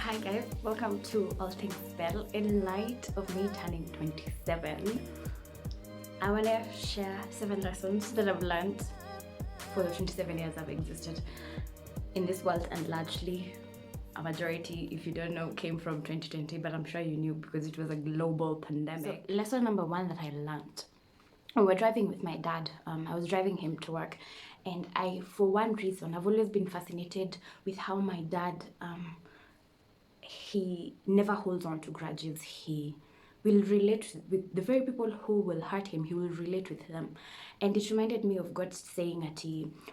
Hi guys, welcome to All Things Bell. In light of me turning 27, I want to share 7 lessons that I've learned for the 27 years I've existed in this world, and largely a majority, if you don't know, came from 2020, but I'm sure you knew because it was a global pandemic. So, lesson number 1 that I learned. We were driving with my dad. I was driving him to work, and for one reason, I've always been fascinated with how my dad he never holds on to grudges. He will relate with the very people who will hurt him. He will relate with them. And it reminded me of God saying that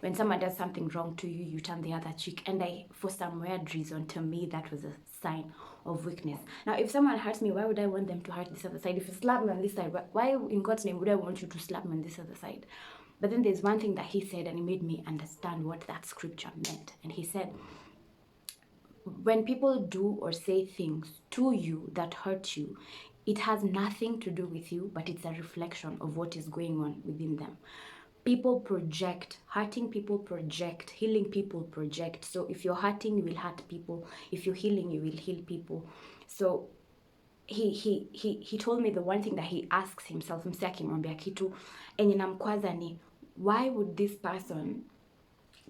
when someone does something wrong to you, you turn the other cheek. And for some weird reason, to me, that was a sign of weakness. Now, if someone hurts me, why would I want them to hurt this other side? If you slap me on this side, why in God's name would I want you to slap me on this other side? But then there's one thing that he said, and it made me understand what that scripture meant. And he said, when people do or say things to you that hurt you, it has nothing to do with you, but it's a reflection of what is going on within them. People project. Hurting people project. Healing people project. So if you're hurting, you will hurt people. If you're healing, you will heal people. So he told me the one thing that he asks himself, mse akimwambia kitu enye namkwaza ni, why would this person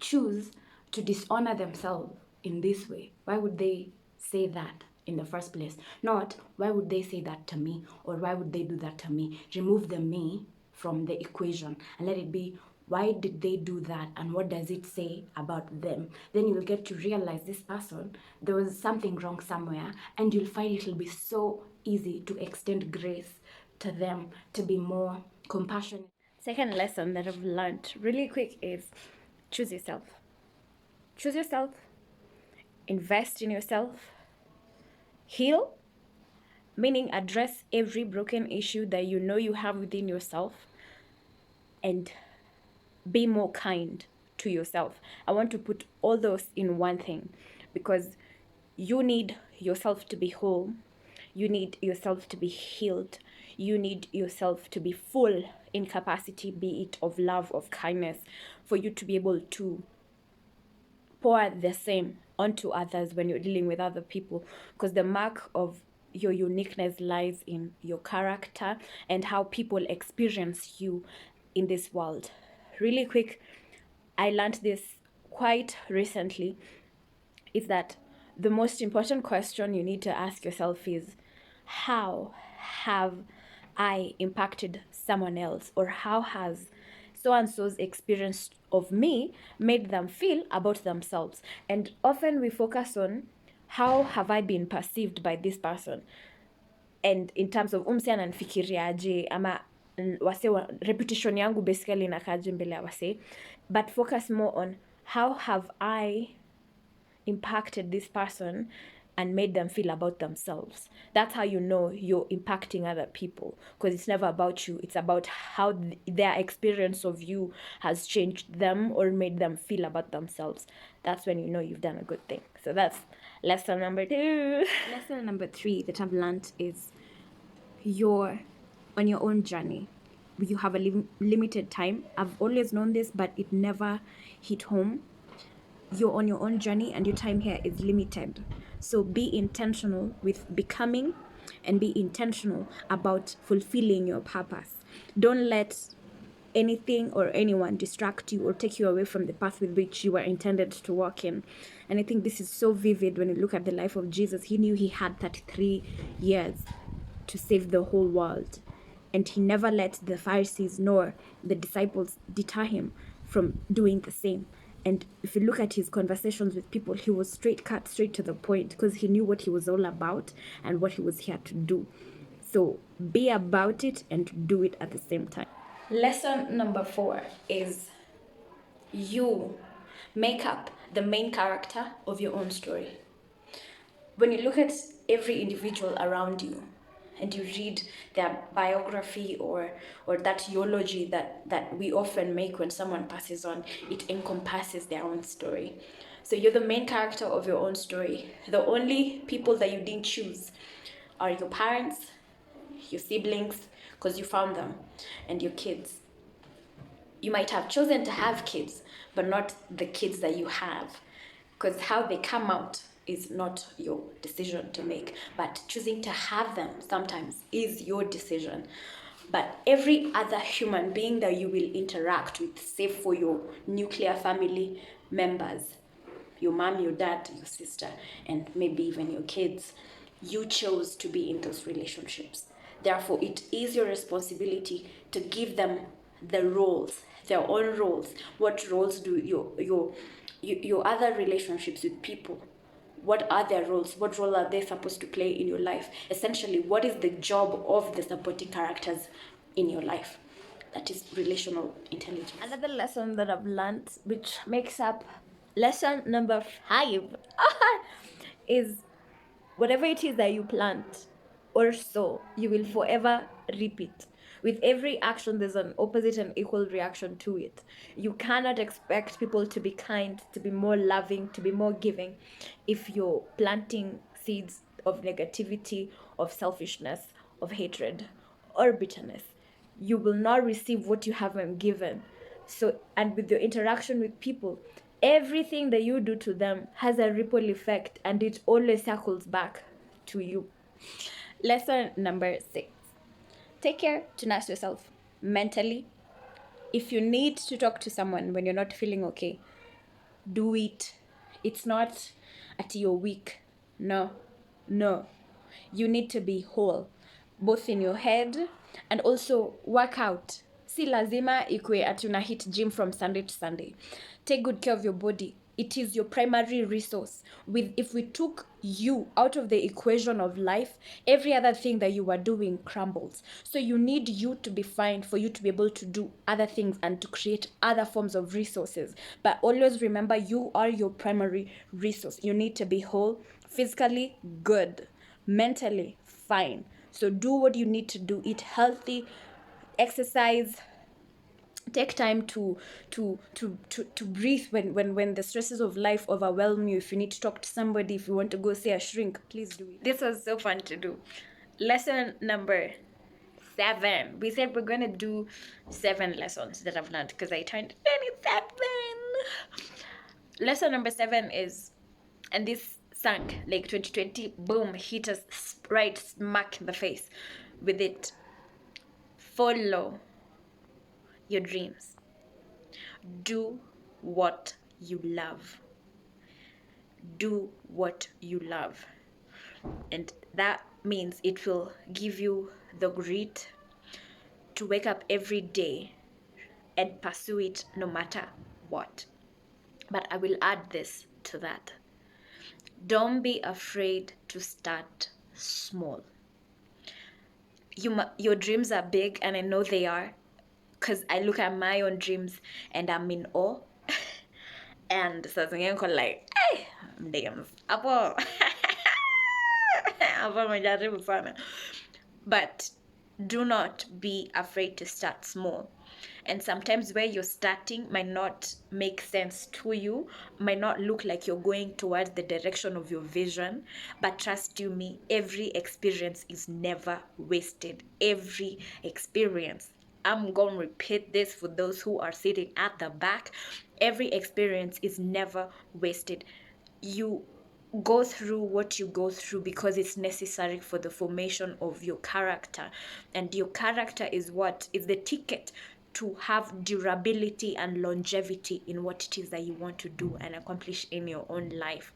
choose to dishonor themselves in this way? Why would they say that in the first place? Not, why would they say that to me, or why would they do that to me? Remove the me from the equation and let it be, why did they do that and what does it say about them? Then you'll get to realize this person, there was something wrong somewhere, and you'll find it'll be so easy to extend grace to them, to be more compassionate. Second lesson that I've learned really quick is choose yourself. Choose yourself. Invest in yourself. Heal, meaning address every broken issue that you know you have within yourself, and be more kind to yourself. I want to put all those in one thing because you need yourself to be whole. You need yourself to be healed. You need yourself to be full in capacity, be it of love, of kindness, for you to be able to pour the same onto others when you're dealing with other people, because the mark of your uniqueness lies in your character and how people experience you in this world. Really quick, I learned this quite recently, is that the most important question you need to ask yourself is, how have I impacted someone else, or how has so-and-so's experience of me made them feel about themselves? And often we focus on, how have I been perceived by this person, and in terms of umse ananifikiriaje, ama wase reputation yangu basically inakaje mbele ya wase, but focus more on, how have I impacted this person and made them feel about themselves. That's how you know you're impacting other people, because it's never about you. It's about how their experience of you has changed them or made them feel about themselves. That's when you know you've done a good thing. So that's lesson number 2. Lesson number 3 that I've learned is, you're on your own journey. You have a limited time. I've always known this, but it never hit home. You're on your own journey and your time here is limited. So be intentional with becoming, and be intentional about fulfilling your purpose. Don't let anything or anyone distract you or take you away from the path with which you were intended to walk in. And I think this is so vivid when you look at the life of Jesus. He knew he had 33 years to save the whole world, and he never let the Pharisees nor the disciples deter him from doing the same. And if you look at his conversations with people, he was straight to the point, because he knew what he was all about and what he was here to do. So be about it and do it at the same time. Lesson number 4 is, you make up the main character of your own story. When you look at every individual around you and you read their biography or that eulogy that we often make when someone passes on, it encompasses their own story. So you're the main character of your own story. The only people that you didn't choose are your parents, your siblings, because you found them, and your kids. You might have chosen to have kids, but not the kids that you have, because how they come out is not your decision to make, but choosing to have them sometimes is your decision. But every other human being that you will interact with, save for your nuclear family members, your mom, your dad, your sister, and maybe even your kids, you chose to be in those relationships. Therefore, it is your responsibility to give them the roles, their own roles. What roles do your other relationships with people, what are their roles? What role are they supposed to play in your life? Essentially, what is the job of the supporting characters in your life? That is relational intelligence. Another lesson that I've learned, which makes up lesson number 5, is whatever it is that you plant or sow, you will forever reap it. With every action, there's an opposite and equal reaction to it. You cannot expect people to be kind, to be more loving, to be more giving if you're planting seeds of negativity, of selfishness, of hatred, or bitterness. You will not receive what you haven't given. So, and with your interaction with people, everything that you do to them has a ripple effect, and it always circles back to you. Lesson number 6. Take care to nurse yourself mentally. If you need to talk to someone when you're not feeling okay, do it. It's not at you're weak. No. You need to be whole, both in your head and also work out. Si lazima ikue ati una hit gym from Sunday to Sunday. Take good care of your body. It is your primary resource. If we took you out of the equation of life, every other thing that you are doing crumbles. So you need you to be fine for you to be able to do other things and to create other forms of resources. But always remember, you are your primary resource. You need to be whole, physically good, mentally fine. So do what you need to do. Eat healthy, exercise, take time to breathe when the stresses of life overwhelm you. If you need to talk to somebody, if you want to go see a shrink, please do it. This was so fun to do. Lesson number 7. We said we're going to do 7 lessons that I've learned because I turned 27. Lesson number 7 is, and this sank like 2020, boom, hit us right smack in the face with it. Follow your dreams. Do what you love. Do what you love. And that means it will give you the grit to wake up every day and pursue it no matter what. But I will add this to that. Don't be afraid to start small. Your dreams are big, and I know they are, because I look at my own dreams and I'm in awe. And so I'm like, hey, damn, but do not be afraid to start small. And sometimes where you're starting might not make sense to you, might not look like you're going towards the direction of your vision, but trust you me, every experience is never wasted. Every experience. I'm going to repeat this for those who are sitting at the back. Every experience is never wasted. You go through what you go through because it's necessary for the formation of your character. And your character is what is the ticket to have durability and longevity in what it is that you want to do and accomplish in your own life.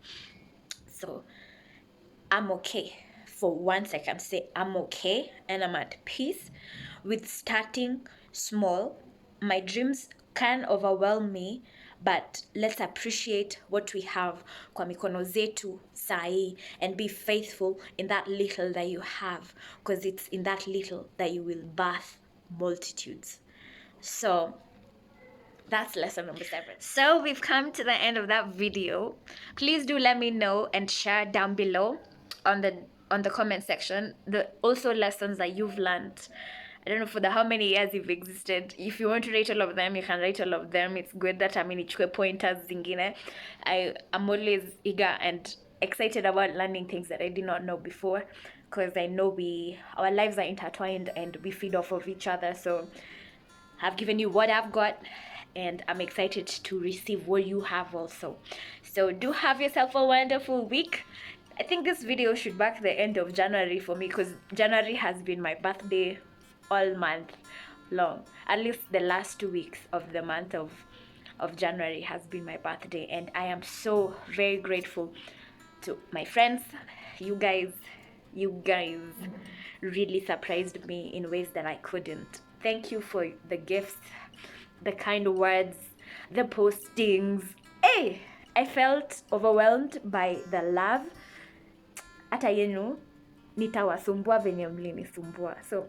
So I'm okay. For once I can say I'm okay and I'm at peace with starting small. My dreams can overwhelm me, but let's appreciate what we have kwa mikono zetu sahi and be faithful in that little that you have, because it's in that little that you will birth multitudes. So that's lesson number 7. So we've come to the end of that video. Please do let me know and share down below on the comment section the also lessons that you've learned. I don't know for the how many years you've existed. If you want to rate all of them, you can rate all of them. It's good that nichukue pointers zingine. I'm always eager and excited about learning things that I did not know before, because I know our lives are intertwined and we feed off of each other. So I've given you what I've got, and I'm excited to receive what you have also. So do have yourself a wonderful week. I think this video should mark the end of January for me, because January has been my birthday all month long. At least the last 2 weeks of the month of January has been my birthday, and I am so very grateful to my friends. You guys really surprised me in ways that I couldn't. Thank you for the gifts, the kind words, the postings. Hey, I felt overwhelmed by the love. Hata yenu nitawasumbua venye mlinisumbua. So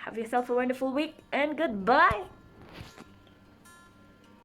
have yourself a wonderful week and goodbye.